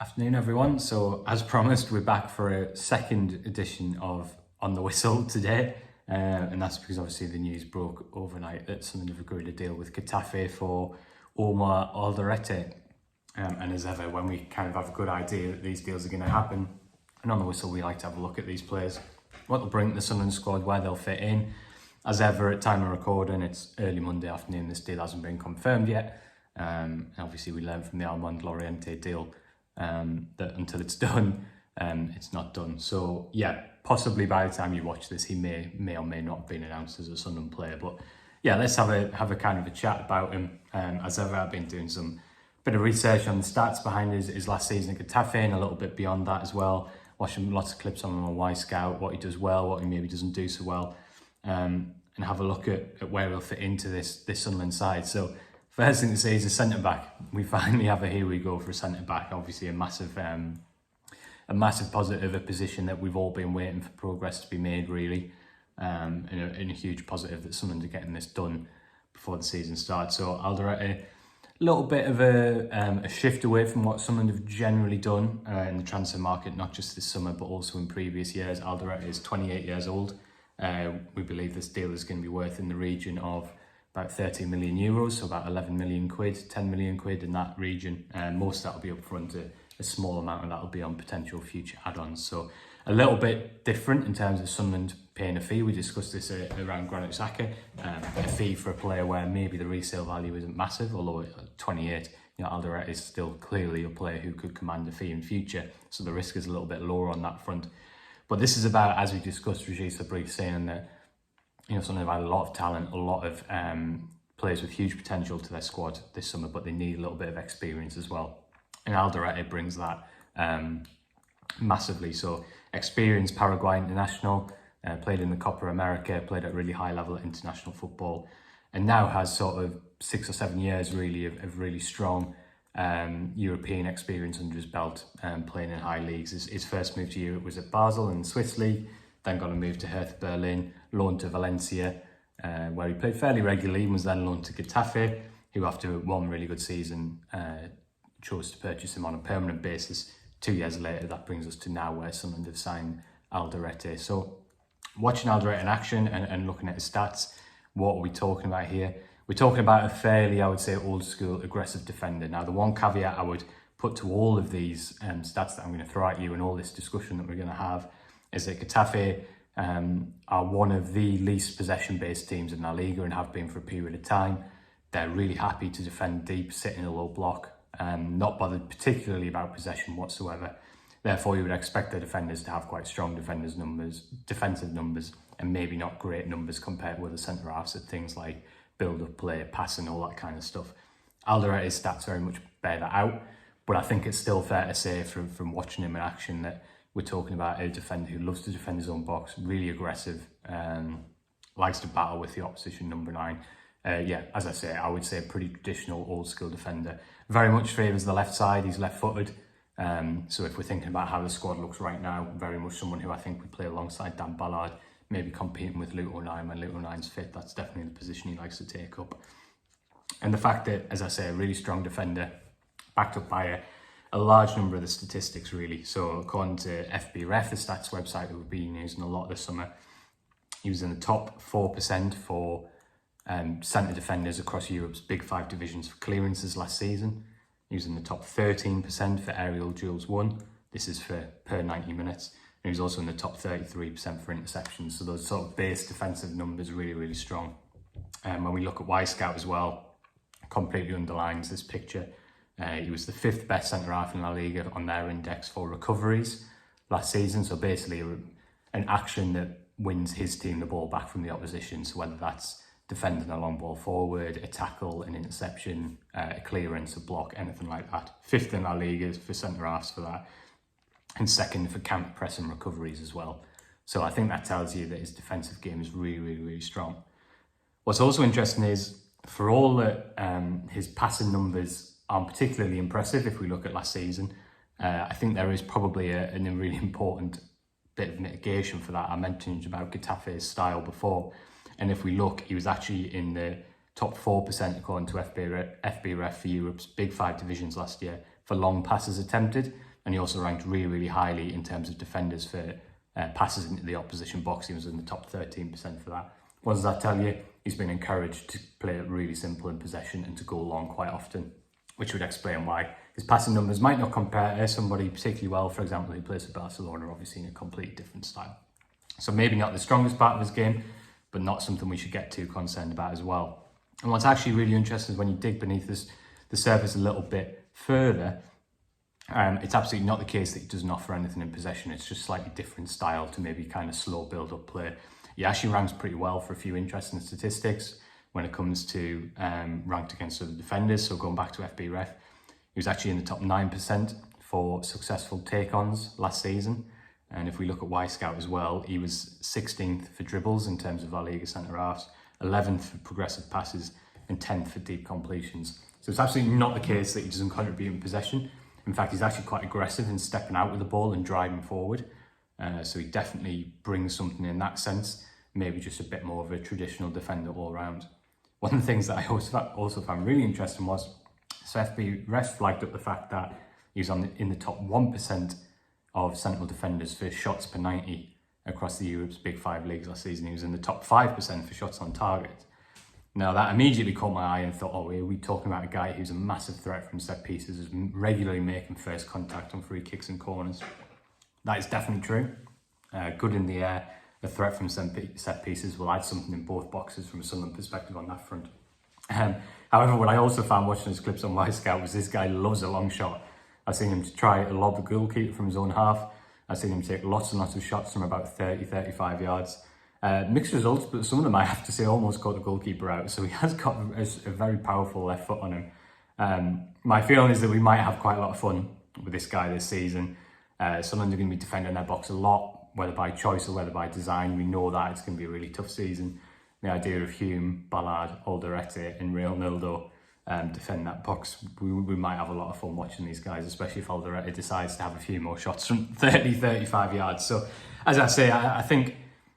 Afternoon, everyone. So, as promised, we're back for a second edition of On the Whistle today. And that's because obviously the news broke overnight that Sunderland have agreed a deal with Getafe for Omar Alderete. And as ever, when we kind of have a good idea that these deals are going to happen, and On the Whistle, we like to have a look at these players, what they'll bring to the Sunderland squad, where they'll fit in. As ever, at time of recording, it's early Monday afternoon. This deal hasn't been confirmed yet. And obviously, we learned from the Omar Alderete deal that until it's done, it's not done. So yeah, possibly by the time you watch this, he may or may not have been announced as a Sunderland player. But yeah, let's have a kind of a chat about him. As ever, I've been doing some bit of research on the stats behind his last season at Getafe and a little bit beyond that as well. Watching lots of clips on him on Y Scout, what he does well, what he maybe doesn't do so well, and have a look at where he'll fit into this Sunderland side. So first thing to say is a centre back. We finally have a here we go for a centre back. Obviously a massive positive, a position that we've all been waiting for progress to be made really, and a huge positive that Sunderland are getting this done before the season starts. So Alderete, a little bit of a shift away from what Sunderland have generally done in the transfer market, not just this summer but also in previous years. Alderete is 28 years old. We believe this deal is going to be worth in the region of about 30 million euros, so about 11 million quid, 10 million quid in that region. Most of that will be up front, a small amount of that will be on potential future add-ons. So a little bit different in terms of Sunderland paying a fee. We discussed this around Granit Xhaka, a fee for a player where maybe the resale value isn't massive, although at 28, Alderete is still clearly a player who could command a fee in future, so the risk is a little bit lower on that front. But this is about, as we discussed, Regis Sabri saying that Sunderland have had a lot of talent, a lot of players with huge potential to their squad this summer, but they need a little bit of experience as well. And Alderete brings that massively. So experienced Paraguay international, played in the Copa America, played at a really high level at international football, and now has sort of 6 or 7 years really of really strong European experience under his belt, playing in high leagues. His first move to Europe was at Basel in the Swiss league, then got a move to Hertha Berlin, loaned to Valencia, where he played fairly regularly, and was then loaned to Getafe, who after one really good season chose to purchase him on a permanent basis. 2 years later, that brings us to now where Sunderland have signed Alderete. So watching Alderete in action and looking at his stats, what are we talking about here? We're talking about a fairly, I would say, old school aggressive defender. Now, the one caveat I would put to all of these stats that I'm going to throw at you and all this discussion that we're going to have is that Getafe are one of the least possession-based teams in La Liga and have been for a period of time. They're really happy to defend deep, sit in a low block, not bothered particularly about possession whatsoever. Therefore, you would expect their defenders to have quite strong defensive numbers, and maybe not great numbers compared with the centre-halves at things like build-up play, passing, all that kind of stuff. Alderete's stats very much bear that out, but I think it's still fair to say from watching him in action that we're talking about a defender who loves to defend his own box, really aggressive, likes to battle with the opposition number 9. As I say, I would say a pretty traditional old-school defender. Very much favours the left side, he's left-footed. So if we're thinking about how the squad looks right now, very much someone who I think would play alongside Dan Ballard, maybe competing with Luke O'Nien when Luke O'Nien's fit. That's definitely the position he likes to take up. And the fact that, as I say, a really strong defender, backed up by a large number of the statistics really. So according to FBref, the stats website that we've been using a lot this summer, he was in the top 4% for centre defenders across Europe's big 5 divisions for clearances last season. He was in the top 13% for aerial duels won. This is for per 90 minutes. And he was also in the top 33% for interceptions. So those sort of base defensive numbers are really, really strong. When we look at Y Scout as well, completely underlines this picture. He was the 5th best centre-half in La Liga on their index for recoveries last season. So basically an action that wins his team the ball back from the opposition. So whether that's defending a long ball forward, a tackle, an interception, a clearance, a block, anything like that. 5th in La Liga for centre-halves for that. And 2nd for counter-press and recoveries as well. So I think that tells you that his defensive game is really, really, really strong. What's also interesting is, for all that his passing numbers aren't particularly impressive if we look at last season, I think there is probably a really important bit of mitigation for that. I mentioned about Getafe's style before, and if we look, he was actually in the top 4% according to FBref for Europe's big 5 divisions last year for long passes attempted. and he also ranked really, really highly in terms of defenders for passes into the opposition box. He was in the top 13% for that. What does that tell you? He's been encouraged to play it really simple in possession and to go long quite often, which would explain why his passing numbers might not compare to somebody particularly well, for example, who plays for Barcelona, obviously in a completely different style. So maybe not the strongest part of his game, but not something we should get too concerned about as well. And what's actually really interesting is when you dig beneath the surface a little bit further, it's absolutely not the case that he doesn't offer anything in possession. It's just slightly different style to maybe kind of slow build-up play. He actually ranks pretty well for a few interesting statistics when it comes to ranked against other defenders. So going back to FBref, he was actually in the top 9% for successful take-ons last season. And if we look at Y-Scout as well, he was 16th for dribbles in terms of La Liga centre-halves, 11th for progressive passes, and 10th for deep completions. So it's absolutely not the case that he doesn't contribute in possession. In fact, he's actually quite aggressive in stepping out with the ball and driving forward. So he definitely brings something in that sense, maybe just a bit more of a traditional defender all round. One of the things that I also found really interesting was, so FBref flagged up the fact that he was in the top 1% of central defenders for shots per 90 across the Europe's Big Five leagues last season. He was in the top 5% for shots on target. Now that immediately caught my eye and thought, oh, are we talking about a guy who's a massive threat from set pieces, is regularly making first contact on free kicks and corners? That is definitely true. Good in the air, a threat from set pieces will add something in both boxes from a Sunderland perspective on that front. However, what I also found watching his clips on Y-Scout was this guy loves a long shot. I've seen him try to lob the goalkeeper from his own half. I've seen him take lots and lots of shots from about 30, 35 yards. Mixed results, but some of them I have to say almost caught the goalkeeper out. So he has got a very powerful left foot on him. My feeling is that we might have quite a lot of fun with this guy this season. Sunderland are going to be defending their box a lot, whether by choice or whether by design. We know that it's going to be a really tough season. The idea of Hume, Ballard, Alderete and Real Nildo defend that box, we might have a lot of fun watching these guys, especially if Alderete decides to have a few more shots from 30, 35 yards. So as I say, I think,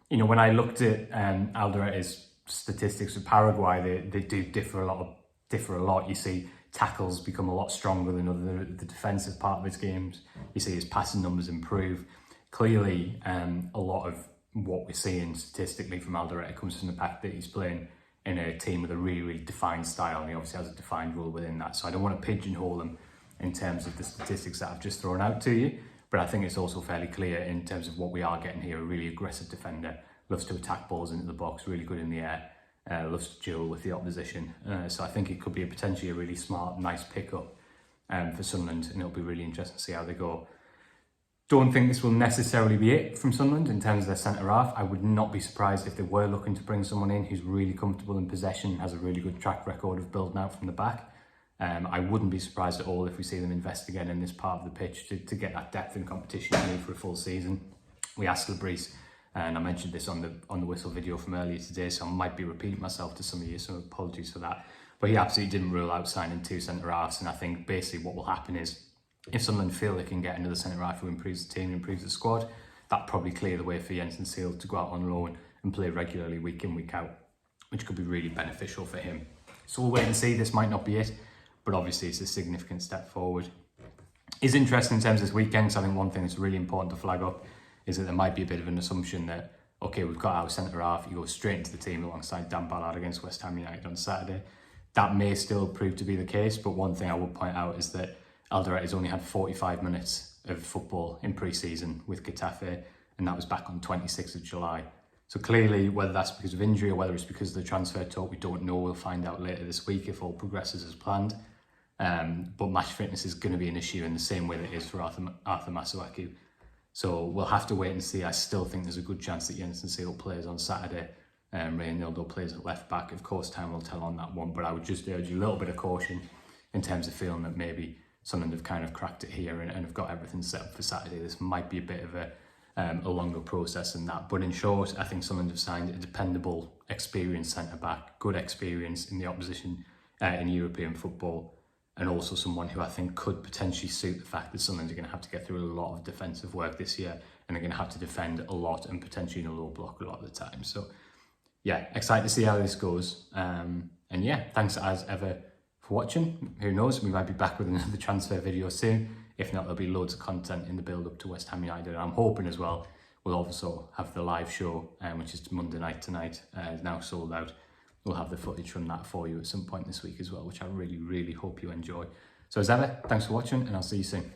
you know, when I looked at Alderete's statistics with Paraguay, they do differ a lot. You see tackles become a lot stronger than the defensive part of his games. You see his passing numbers improve. Clearly, a lot of what we're seeing statistically from Alderete comes from the fact that he's playing in a team with a really, really defined style, and he obviously has a defined role within that. So I don't want to pigeonhole him in terms of the statistics that I've just thrown out to you, but I think it's also fairly clear in terms of what we are getting here. A really aggressive defender, loves to attack balls into the box, really good in the air, loves to duel with the opposition. So I think it could be potentially a really smart, nice pickup for Sunderland, and it'll be really interesting to see how they go. Don't think this will necessarily be it from Sunderland in terms of their centre-half. I would not be surprised if they were looking to bring someone in who's really comfortable in possession, has a really good track record of building out from the back. I wouldn't be surprised at all if we see them invest again in this part of the pitch to get that depth and competition you need for a full season. We asked Labrise, and I mentioned this on the whistle video from earlier today, so I might be repeating myself to some of you, so apologies for that. But he absolutely didn't rule out signing two centre-halves, and I think basically what will happen is, if Sunderland feel they can get another centre-half who improves the team, improves the squad, that probably clear the way for Jensen Seal to go out on loan and play regularly week in, week out, which could be really beneficial for him. So we'll wait and see. This might not be it, but obviously it's a significant step forward. It's interesting in terms of this weekend, so I think one thing that's really important to flag up is that there might be a bit of an assumption that, okay, we've got our centre-half, you go straight into the team alongside Dan Ballard against West Ham United on Saturday. That may still prove to be the case, but one thing I would point out is that Alderete has only had 45 minutes of football in pre-season with Getafe, and that was back on 26th of July. So clearly, whether that's because of injury or whether it's because of the transfer talk, we don't know. We'll find out later this week if all progresses as planned. But match fitness is going to be an issue in the same way that it is for Arthur Masuaku. So we'll have to wait and see. I still think there's a good chance that Jensen Seal plays on Saturday. Ray Nildo plays at left back. Of course, time will tell on that one, but I would just urge a little bit of caution in terms of feeling that maybe Sunderland have kind of cracked it here and have got everything set up for Saturday. This might be a bit of a longer process than that. But in short, I think Sunderland have signed a dependable, experienced centre-back, good experience in the opposition in European football, and also someone who I think could potentially suit the fact that Sunderland are going to have to get through a lot of defensive work this year, and they're going to have to defend a lot and potentially in a low block a lot of the time. So yeah, excited to see how this goes. And yeah, thanks as ever for watching. Who knows, we might be back with another transfer video soon. If not, there'll be loads of content in the build up to West Ham United. And I'm hoping as well we'll also have the live show, which is Monday night tonight, is now sold out. We'll have the footage from that for you at some point this week as well, which I really, really hope you enjoy. So as ever, thanks for watching, and I'll see you soon.